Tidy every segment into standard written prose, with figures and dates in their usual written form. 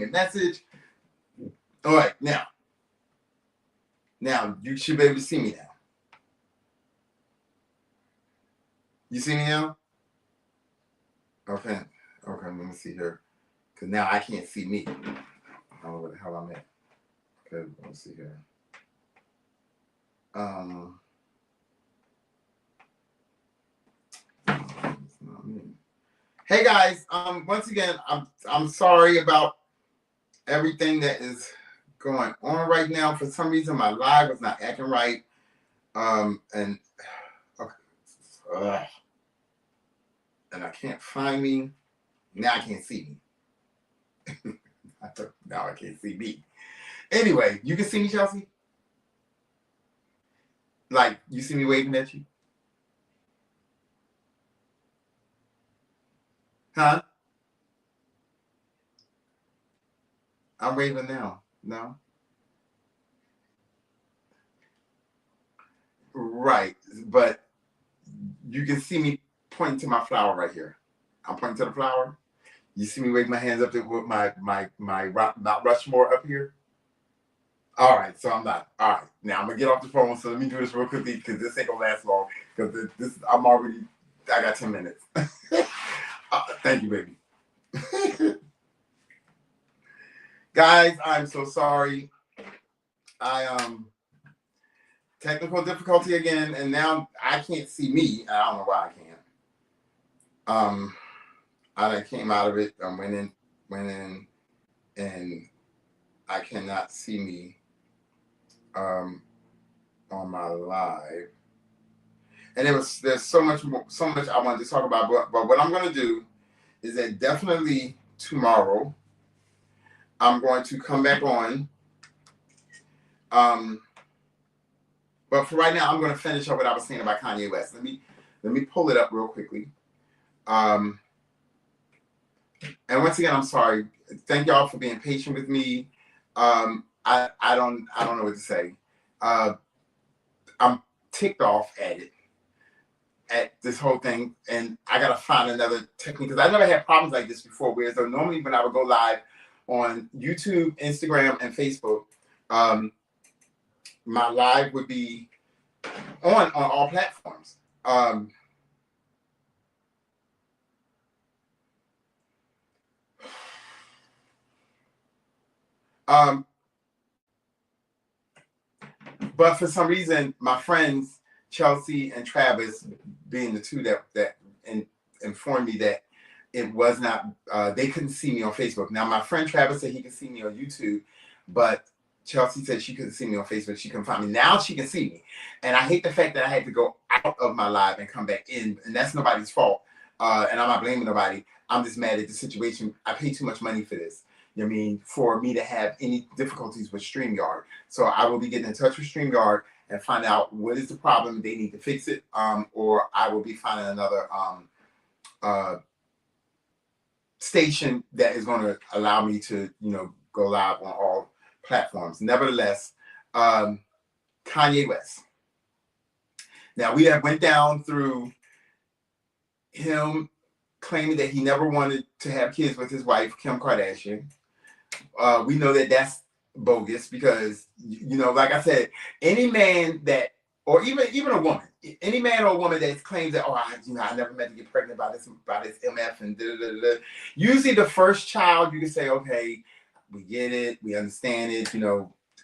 a message. All right, now you should be able to see me now. You see me now? Okay, okay. Let me see here, because now I can't see me. I don't know what the hell I'm at. Okay, let's see here. It's not me. Hey guys, once again, I'm sorry about everything that is going on right now. For some reason, my live was not acting right. And okay, and I can't find me. Now I can't see me. Now I can't see me. Anyway, you can see me, Chelsea. Like you see me waving at you, huh? I'm waving now. No, right, but you can see me pointing to my flower right here. I'm pointing to the flower. You see me wave my hands up to with my Mount Rushmore up here. All right, so I'm not. All right, now I'm gonna get off the phone. So let me do this real quickly because this ain't gonna last long. Because this, I'm already. I got 10 minutes. Thank you, baby. Guys, I'm so sorry. I technical difficulty again, and now I can't see me. I don't know why I can't. I came out of it. I went in, and I cannot see me on my live. And there's so much I wanted to talk about, but what I'm going to do is that definitely tomorrow I'm going to come back on. But for right now, I'm going to finish up what I was saying about Kanye West. Let me pull it up real quickly. And once again, I'm sorry. Thank y'all for being patient with me. I don't know what to say. I'm ticked off at this whole thing, and I gotta find another technique because I never had problems like this before. Whereas normally when I would go live on YouTube, Instagram, and Facebook, my live would be on all platforms. But for some reason, my friends Chelsea and Travis, being the two that informed me that it was not, they couldn't see me on Facebook. Now, my friend Travis said he could see me on YouTube, but Chelsea said she couldn't see me on Facebook. She couldn't find me. Now she can see me. And I hate the fact that I had to go out of my live and come back in. And that's nobody's fault. And I'm not blaming nobody. I'm just mad at the situation. I paid too much money for this. You know what I mean? For me to have any difficulties with StreamYard. So I will be getting in touch with StreamYard and find out what is the problem. They need to fix it. Or I will be finding another station that is going to allow me to, go live on all platforms. Nevertheless, Kanye West. Now, we have went down through him claiming that he never wanted to have kids with his wife, Kim Kardashian. We know that that's bogus because, like I said, any man that, or even a woman, any man or woman that claims that, I never meant to get pregnant by this MF and da-da-da-da. Usually the first child, you can say, okay, we get it, we understand it,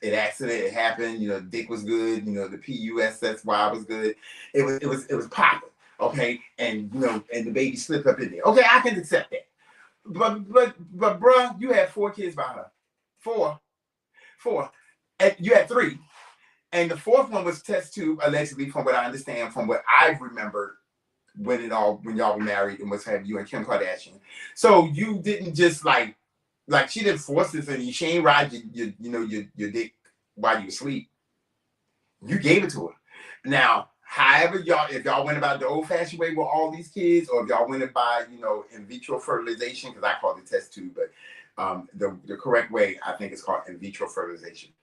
it accident, it happened, dick was good, the PUSSY was good. It was popping, okay? And and the baby slipped up in there. Okay, I can accept that. But bruh, you had 4 kids by her. 4. And you had 3. And the 4th one was test tube, allegedly, from what I understand, from what I've remembered when y'all were married and you and Kim Kardashian. So you didn't just like she didn't force this on you. She ain't ride your dick while you asleep. You gave it to her. Now, however if y'all went about the old-fashioned way with all these kids, or if y'all went by, in vitro fertilization, because I call it test tube, but the correct way, I think, is called in vitro fertilization.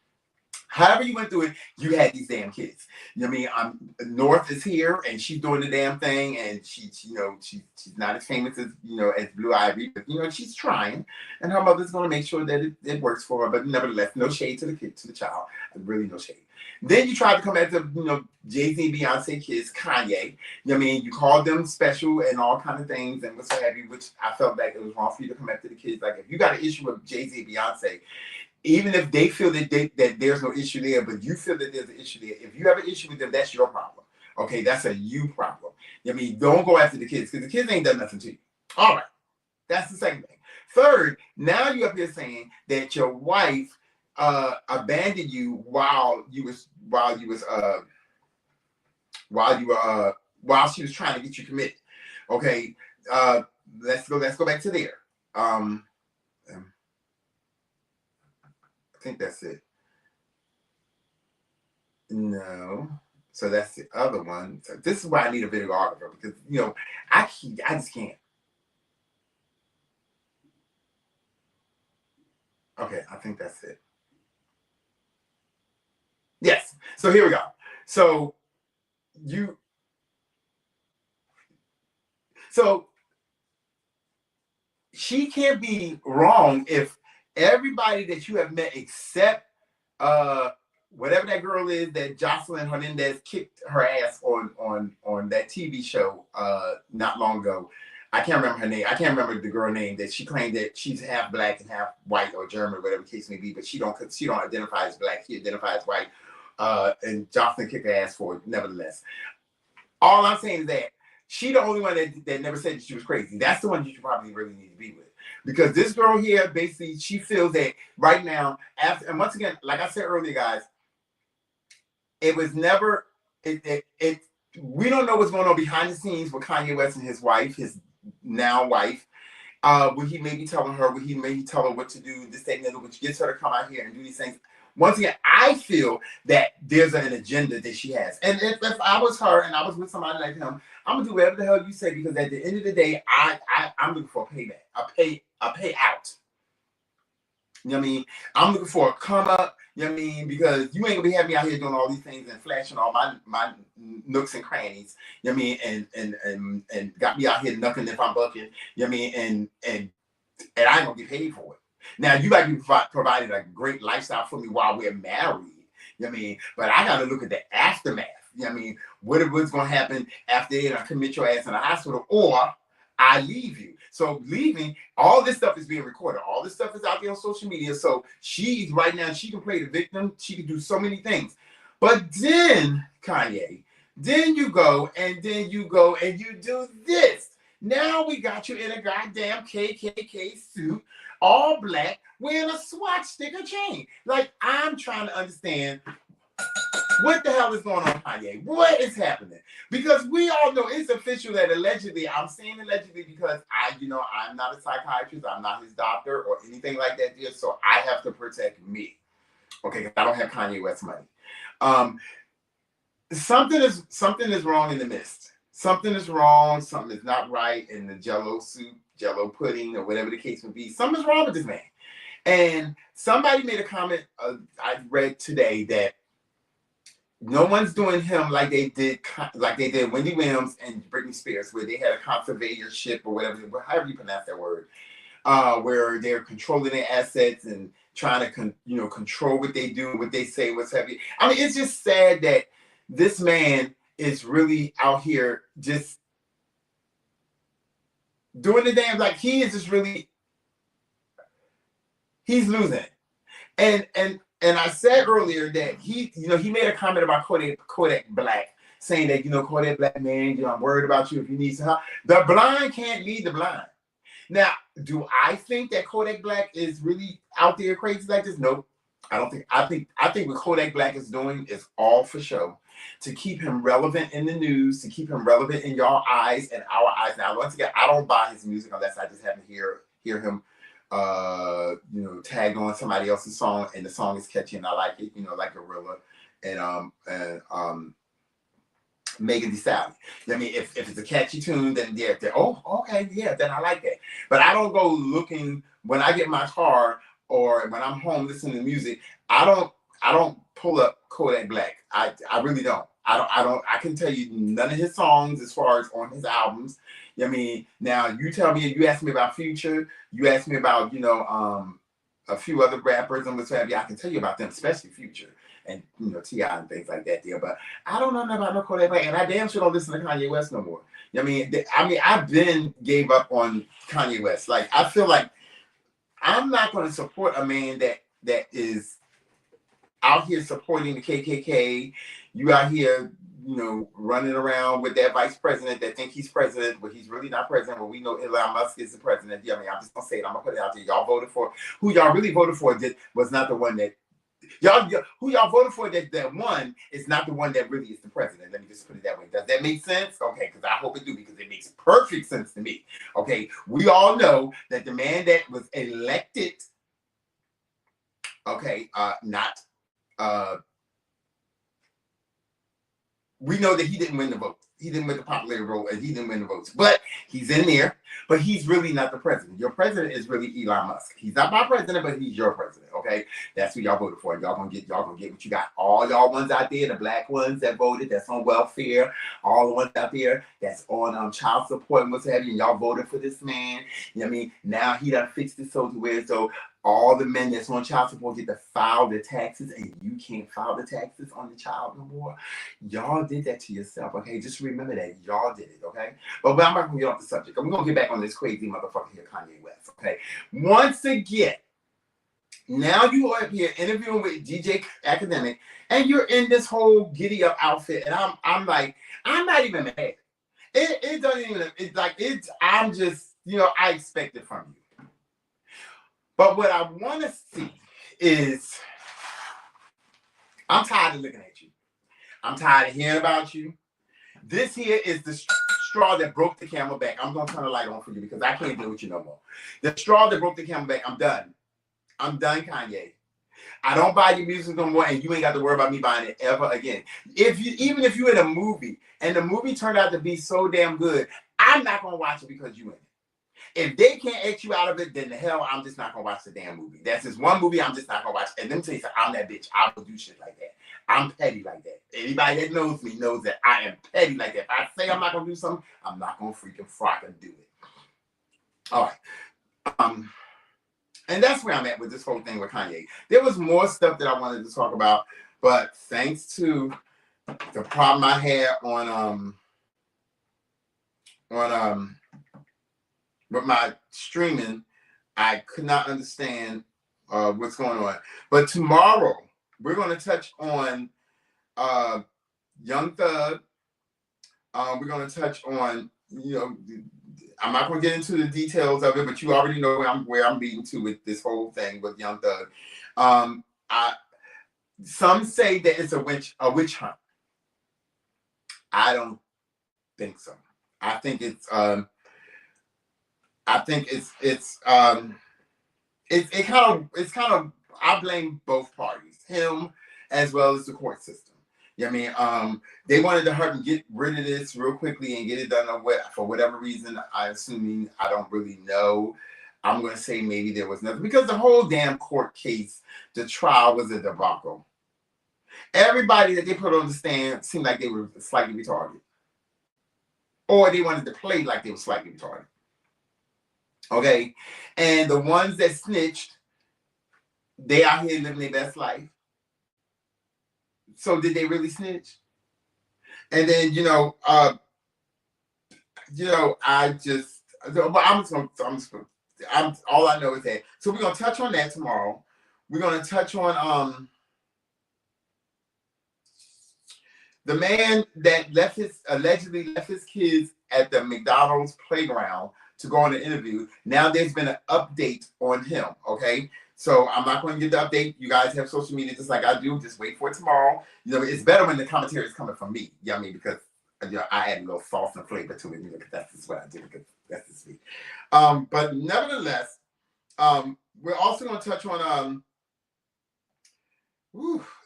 However you went through it, you had these damn kids. You know what I mean? North is here and she's doing the damn thing, and she's not as famous as as Blue Ivy, but she's trying, and her mother's gonna make sure that it works for her. But nevertheless, no shade to the kid, to the child, really no shade. Then you tried to come at the Jay-Z, Beyonce kids, Kanye. You know what I mean? You called them special and all kind of things and what have you, which I felt like it was wrong for you to come after the kids. Like, if you got an issue with Jay-Z and Beyonce, even if they feel that there's no issue there, but you feel that there's an issue there, if you have an issue with them, that's your problem. Okay, that's a you problem. I mean, don't go after the kids, because the kids ain't done nothing to you. All right, that's the second thing. Third, now you up here saying that your wife abandoned you while she was trying to get you committed. Okay, let's go back to there. I think that's it. No. So that's the other one. So this is why I need a videographer, because I just can't. Okay, I think that's it. Yes. So here we go. So she can't be wrong if everybody that you have met except whatever that girl is that Jocelyn Hernandez kicked her ass on that TV show not long ago. I can't remember her name. I can't remember the girl name that she claimed that she's half black and half white or German, whatever the case may be, but she don't identify as black. She identifies as white. And Jocelyn kicked her ass for it, nevertheless. All I'm saying is that she the only one that never said that she was crazy. That's the one you should probably really need to be with. Because this girl here, basically, she feels that right now, and once again, like I said earlier, guys, it was never, we don't know what's going on behind the scenes with Kanye West and his wife, his now wife. What he may be telling her, what he may be telling her what to do, this, that, and the other, which gets her to come out here and do these things. Once again, I feel that there's an agenda that she has. And if I was her and I was with somebody like him, I'm gonna do whatever the hell you say, because at the end of the day, I'm looking for a payback, a payout. You know what I mean? I'm looking for a come up, you know what I mean? Because you ain't gonna be having me out here doing all these things and flashing all my nooks and crannies, you know what I mean? And got me out here knucking if I'm bucking, you know what I mean? And I ain't gonna get paid for it. Now, you might be providing a great lifestyle for me while we're married, you know what I mean? But I got to look at the aftermath, you know what I mean? What's going to happen after they commit your ass in the hospital, or I leave you. So leaving, all this stuff is being recorded. All this stuff is out there on social media. So she's right now, she can play the victim. She can do so many things. But then, Kanye, then you go and you do this. Now we got you in a goddamn KKK suit, all black, wearing a swatch sticker chain. Like, I'm trying to understand what the hell is going on, Kanye? What is happening? Because we all know it's official that allegedly, I'm saying allegedly because I'm not a psychiatrist, I'm not his doctor or anything like that, dear, so I have to protect me. Okay, I don't have Kanye West money. Something is wrong in the midst. Something is wrong. Something is not right in the Jello soup, Jello pudding, or whatever the case may be. Something is wrong with this man. And somebody made a comment I read today that no one's doing him like they did Wendy Williams and Britney Spears, where they had a conservatorship or whatever, however you pronounce that word, where they're controlling their assets and trying to control what they do, what they say, what's heavy. I mean, it's just sad that this man is really out here just doing the damn, like, he is just really, he's losing it. And I said earlier that he made a comment about Kodak Black, saying that, Kodak Black, man, I'm worried about you if you need some help. The blind can't lead the blind. Now, do I think that Kodak Black is really out there crazy like this? Nope. I don't think. I think what Kodak Black is doing is all for show, to keep him relevant in the news, to keep him relevant in y'all eyes and our eyes. Now, once again, I don't buy his music unless I just happen to hear him tagged on somebody else's song and the song is catchy and I like it, like Gorilla and Megan Thee Stallion. I mean, if it's a catchy tune, then yeah, okay, yeah, then I like that. But I don't go looking when I get in my car or when I'm home listening to music. I I don't pull up Kodak Black. I really don't. I can tell you none of his songs as far as on his albums. I mean, now you tell me, you ask me about Future, you ask me about, a few other rappers and what's have you. I can tell you about them, especially Future and T.I. and things like that there. But I don't know nothing about no Kodak Black, and I damn sure don't listen to Kanye West no more. I mean, I've been gave up on Kanye West. Like, I feel like I'm not going to support a man that is out here supporting the KKK. You out here, running around with that vice president that think he's president, but he's really not president. But we know Elon Musk is the president. I mean, I'm just gonna say it. I'm gonna put it out there. Y'all voted for who y'all really voted for. Was not the one that who y'all voted for that won is not the one that really is the president. Let me just put it that way. Does that make sense? Okay, because I hope it do, because it makes perfect sense to me. Okay, we all know that the man that was elected, we know that he didn't win the vote. He didn't win the popular vote, and he didn't win the votes. But he's in there. But he's really not the president. Your president is really Elon Musk. He's not my president, but he's your president. Okay, that's who y'all voted for. Y'all gonna get what you got. All y'all ones out there, the black ones that voted, that's on welfare. All the ones out there that's on child support and what's have you. And y'all voted for this man. You know what I mean? Now he done fixed it so all the men that's on child support get to file the taxes, and you can't file the taxes on the child no more. Y'all did that to yourself, okay? Just remember that. Y'all did it, okay? But I'm not going to get off the subject. I'm going to get back on this crazy motherfucker here, Kanye West, okay? Once again, now you are up here interviewing with DJ Academic, and you're in this whole giddy up outfit, and I'm like, I'm not even mad. It doesn't even, I'm just, I expect it from you. But what I want to see is, I'm tired of looking at you. I'm tired of hearing about you. This here is the straw that broke the camel back. I'm going to turn the light on for you because I can't deal with you no more. The straw that broke the camel back, I'm done. I'm done, Kanye. I don't buy your music no more, and you ain't got to worry about me buying it ever again. Even if you're in a movie, and the movie turned out to be so damn good, I'm not going to watch it because you in it. If they can't X you out of it, then the hell, I'm just not going to watch the damn movie. That's just one movie I'm just not going to watch. And let me tell you something, I'm that bitch. I will do shit like that. I'm petty like that. Anybody that knows me knows that I am petty like that. If I say I'm not going to do something, I'm not going to freaking frock and do it. All right. And that's where I'm at with this whole thing with Kanye. There was more stuff that I wanted to talk about, but thanks to the problem I had with my streaming, I could not understand what's going on. But tomorrow, we're going to touch on Young Thug. We're going to touch on, I'm not going to get into the details of it, but you already know where I'm leading to with this whole thing with Young Thug. Some say that it's a witch hunt. I don't think so. I think it's kind of I blame both parties, him as well as the court system. You know what I mean? They wanted to hurt and get rid of this real quickly and get it done for whatever reason. I don't really know. I'm gonna say maybe there was nothing, because the whole damn court case, the trial was a debacle. Everybody that they put on the stand seemed like they were slightly retarded, or they wanted to play like they were slightly retarded. Okay, and the ones that snitched, they out here living their best life. So did they really snitch? And then all I know is that. So we're gonna touch on that tomorrow. We're gonna touch on the man that allegedly left his kids at the McDonald's playground to go on an interview. Now there's been an update on him, okay? So I'm not going to get the update. You guys have social media just like I do. Just wait for it tomorrow. It's better when the commentary is coming from me. You know what I mean? Because I add a little sauce and flavor to it. Because that's just what I do. Because that's just me. But nevertheless, we're also going to touch on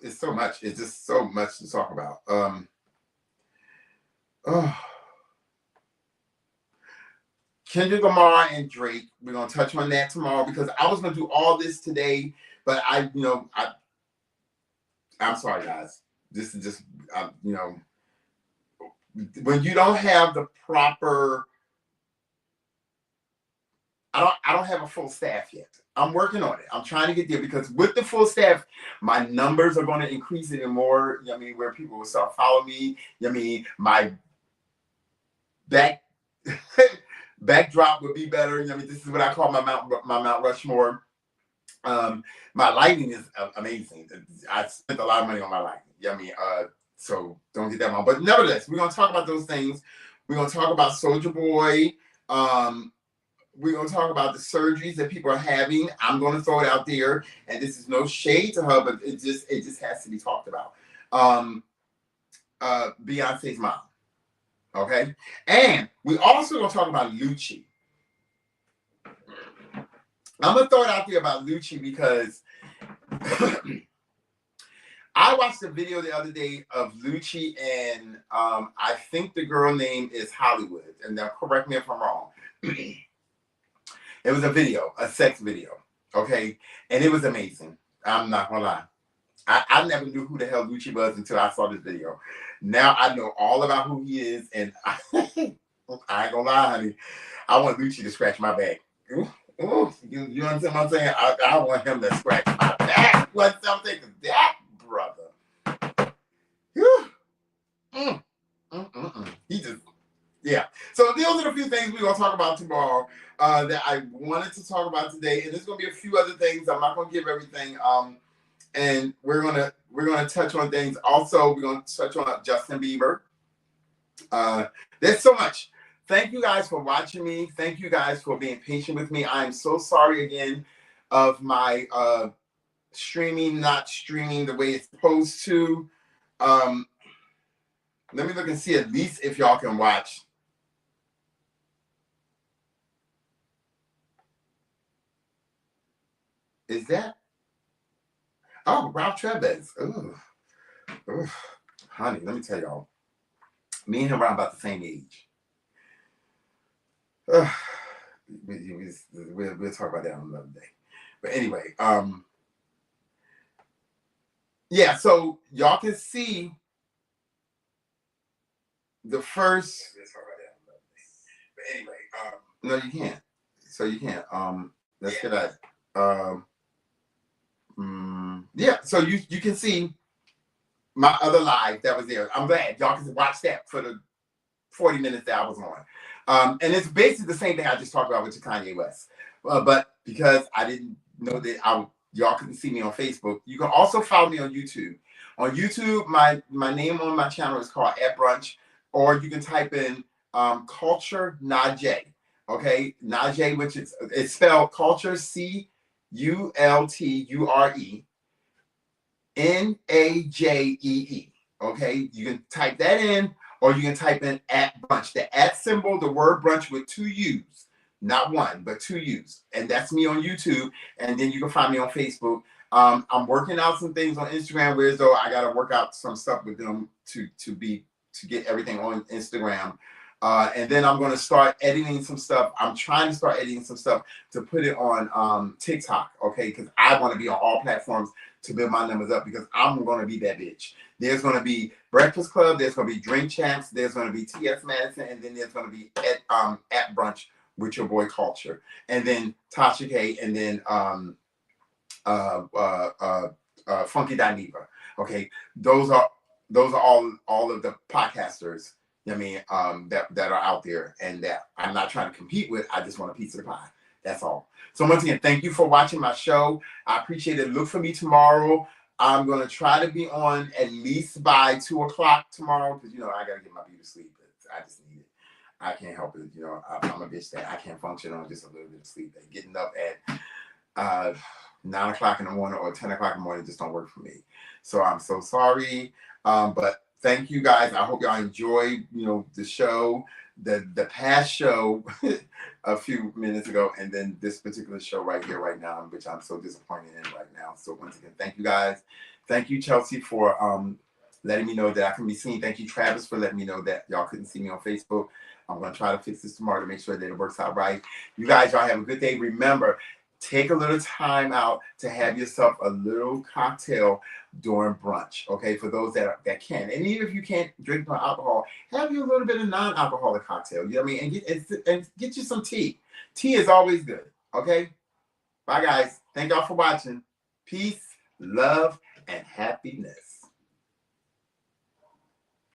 it's so much. It's just so much to talk about. Kendrick Lamar and Drake. We're gonna touch on that tomorrow, because I was gonna do all this today, but I'm sorry, guys. This is just, you know, when you don't have the proper, I don't have a full staff yet. I'm working on it. I'm trying to get there because with the full staff, my numbers are going to increase even more. You know what I mean? Where people will start following me. You know what I mean? My backdrop would be better. You know what I mean? This is what I call my Mount Rushmore. My lighting is amazing. I spent a lot of money on my lighting. You know what I mean? So don't get that wrong. But nevertheless, we're going to talk about those things. We're going to talk about Soulja Boy. We're going to talk about the surgeries that people are having. I'm going to throw it out there, and this is no shade to her, but it just has to be talked about. Beyonce's mom, okay? And we also going to talk about Lucci. I'm going to throw it out there about Lucci because I watched a video the other day of Lucci and I think the girl name is Hollywood, and now correct me if I'm wrong. It was a video, a sex video, okay? And it was amazing. I'm not gonna lie. I never knew who the hell Lucci was until I saw this video. Now I know all about who he is, and I ain't gonna lie, honey. I want Lucci to scratch my back. Ooh, you understand what I'm saying? I want him to scratch my back. What's something to that, brother? He just... Yeah. So those are the few things we're gonna talk about tomorrow that I wanted to talk about today, and there's gonna be a few other things. I'm not gonna give everything. And we're gonna touch on things. Also, we're gonna touch on Justin Bieber. There's so much. Thank you guys for watching me. Thank you guys for being patient with me. I am so sorry again of my streaming not streaming the way it's supposed to. Let me look and see at least if y'all can watch. Is that? Oh, Ralph Trebez. Ooh. Honey, let me tell y'all. Me and him are about the same age. We'll talk about that on another day. But anyway, yeah, so y'all can see the first. Let's talk about that on another day. But anyway, no, you can't. So you can't. Let's get that. Yeah, so you can see my other live that was there. I'm glad y'all can watch that for the 40 minutes that I was on. And it's basically the same thing I just talked about with Kanye West. But because I didn't know that y'all couldn't see me on Facebook, you can also follow me on YouTube. On YouTube, my name on my channel is called At Brunch, or you can type in Culture Najee. Okay, Najee, which is it's spelled Culture CULTURE NAJEE. Okay, you can type that in, or you can type in At Brunch. The at symbol, the word brunch with 2 U's, not one, but 2 U's, and that's me on YouTube. And then you can find me on Facebook. I'm working out some things on Instagram, whereas though I got to work out some stuff with them to get everything on Instagram. And then I'm going to start editing some stuff. I'm trying to start editing some stuff to put it on TikTok, okay? Because I want to be on all platforms to build my numbers up, because I'm going to be that bitch. There's going to be Breakfast Club. There's going to be Drink Champs. There's going to be T.S. Madison. And then there's going to be at Brunch with your boy Culture. And then Tasha K. And then Funky Dineva. Okay? Those are all of the podcasters, I mean, that are out there, and that I'm not trying to compete with. I just want a piece of the pie. That's all. So once again, thank you for watching my show. I appreciate it. Look for me tomorrow. I'm going to try to be on at least by 2 o'clock tomorrow, because, you know, I got to get my beauty sleep. I just need it. I can't help it. You know, I'm a bitch that I can't function on just a little bit of sleep. And getting up at 9 o'clock in the morning or 10 o'clock in the morning just don't work for me. So I'm so sorry. But thank you guys. I hope y'all enjoyed, you know, the show, the past show a few minutes ago, and then this particular show right here, right now, which I'm so disappointed in right now. So once again, thank you guys. Thank you, Chelsea, for letting me know that I can be seen. Thank you, Travis, for letting me know that y'all couldn't see me on Facebook. I'm going to try to fix this tomorrow to make sure that it works out right. You guys, y'all have a good day. Remember, take a little time out to have yourself a little cocktail during brunch, okay, for those that can. And even if you can't drink no alcohol, have you a little bit of non-alcoholic cocktail, you know what I mean? And get you some tea. Tea is always good, okay? Bye, guys. Thank y'all for watching. Peace, love, and happiness.